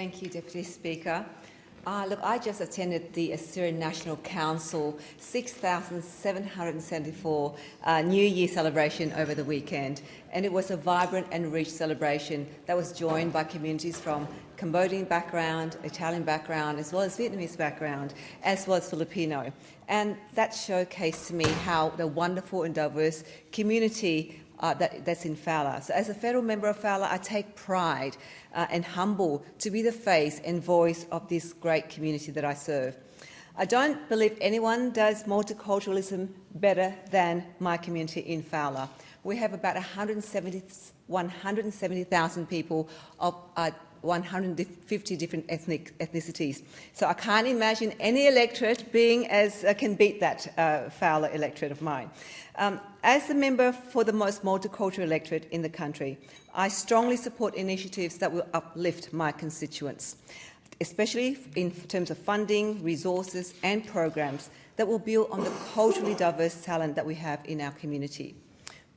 Thank you, Deputy Speaker. Look, I just attended the Assyrian National Council 6,774 New Year celebration over the weekend, and it was a vibrant and rich celebration that was joined by communities from Cambodian background, Italian background, as well as Vietnamese background, as well as Filipino. And that showcased to me how the wonderful and diverse community that's in Fowler. So as a federal member of Fowler, I take pride and humble to be the face and voice of this great community that I serve. I don't believe anyone does multiculturalism better than my community in Fowler. We have about 170,000 people of 150 different ethnicities. So I can't imagine any electorate being can beat that Fowler electorate of mine. As the member for the most multicultural electorate in the country, I strongly support initiatives that will uplift my constituents, especially in terms of funding, resources and programs that will build on the culturally diverse talent that we have in our community.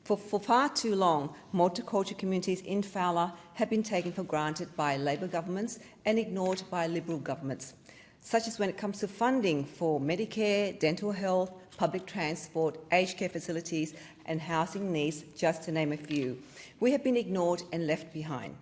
For far too long, multicultural communities in Fowler have been taken for granted by Labor governments and ignored by Liberal governments, such as when it comes to funding for Medicare, dental health, public transport, aged care facilities and housing needs, just to name a few. We have been ignored and left behind.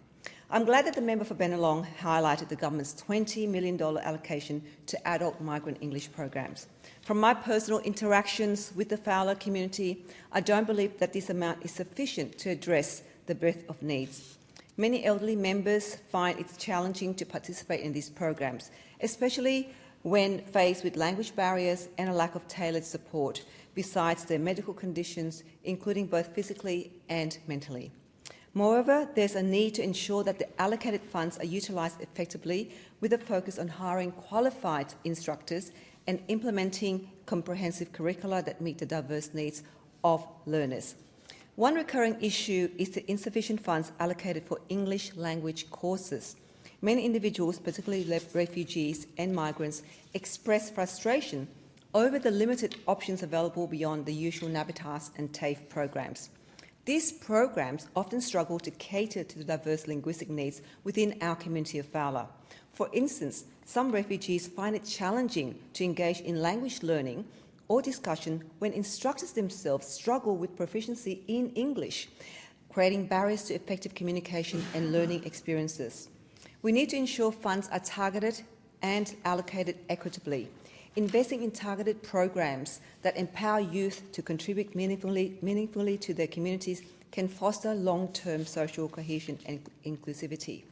I'm glad that the member for Bennelong highlighted the government's $20 million allocation to adult migrant English programs. From my personal interactions with the Fowler community, I don't believe that this amount is sufficient to address the breadth of needs. Many elderly members find it challenging to participate in these programs, especially when faced with language barriers and a lack of tailored support, besides their medical conditions, including both physically and mentally. Moreover, there's a need to ensure that the allocated funds are utilised effectively with a focus on hiring qualified instructors and implementing comprehensive curricula that meet the diverse needs of learners. One recurring issue is the insufficient funds allocated for English language courses. Many individuals, particularly refugees and migrants, express frustration over the limited options available beyond the usual Navitas and TAFE programs. These programs often struggle to cater to the diverse linguistic needs within our community of Fowler. For instance, some refugees find it challenging to engage in language learning or discussion when instructors themselves struggle with proficiency in English, creating barriers to effective communication and learning experiences. We need to ensure funds are targeted and allocated equitably. Investing in targeted programs that empower youth to contribute meaningfully to their communities can foster long-term social cohesion and inclusivity.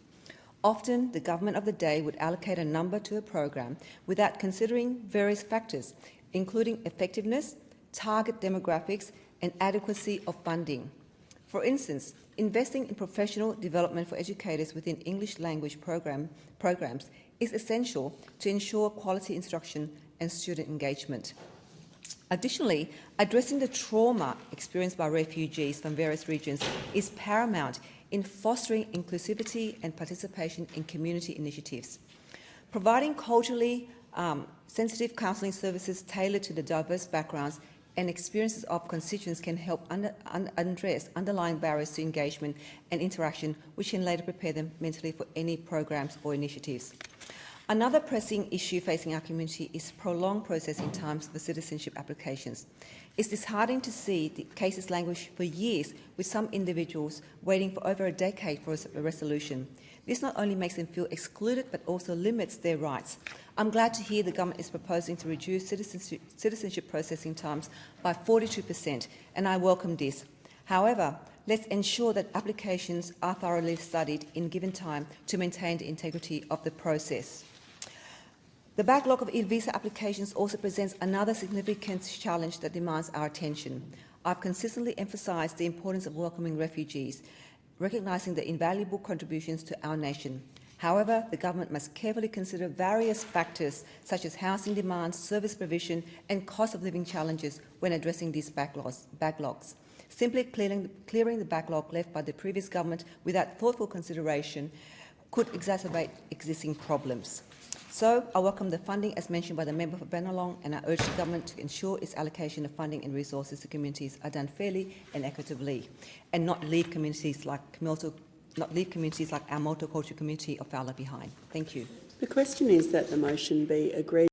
Often, the government of the day would allocate a number to a program without considering various factors, including effectiveness, target demographics, and adequacy of funding. For instance, investing in professional development for educators within English language programs is essential to ensure quality instruction and student engagement. Additionally, addressing the trauma experienced by refugees from various regions is paramount in fostering inclusivity and participation in community initiatives. Providing culturally sensitive counselling services tailored to the diverse backgrounds and experiences of constituents can help address underlying barriers to engagement and interaction, which can later prepare them mentally for any programs or initiatives. Another pressing issue facing our community is prolonged processing times for citizenship applications. It's disheartening to see the cases languish for years, with some individuals waiting for over a decade for a resolution. This not only makes them feel excluded, but also limits their rights. I'm glad to hear the government is proposing to reduce citizenship processing times by 42%, and I welcome this. However, let's ensure that applications are thoroughly studied in given time to maintain the integrity of the process. The backlog of visa applications also presents another significant challenge that demands our attention. I've consistently emphasised the importance of welcoming refugees, recognising their invaluable contributions to our nation. However, the government must carefully consider various factors such as housing demands, service provision and cost of living challenges when addressing these backlogs. Simply clearing the backlog left by the previous government without thoughtful consideration could exacerbate existing problems. So I welcome the funding as mentioned by the member for Bennelong, and I urge the government to ensure its allocation of funding and resources to communities are done fairly and equitably, and not leave communities like not leave communities like our multicultural community of Fowler behind. Thank you. The question is that the motion be agreed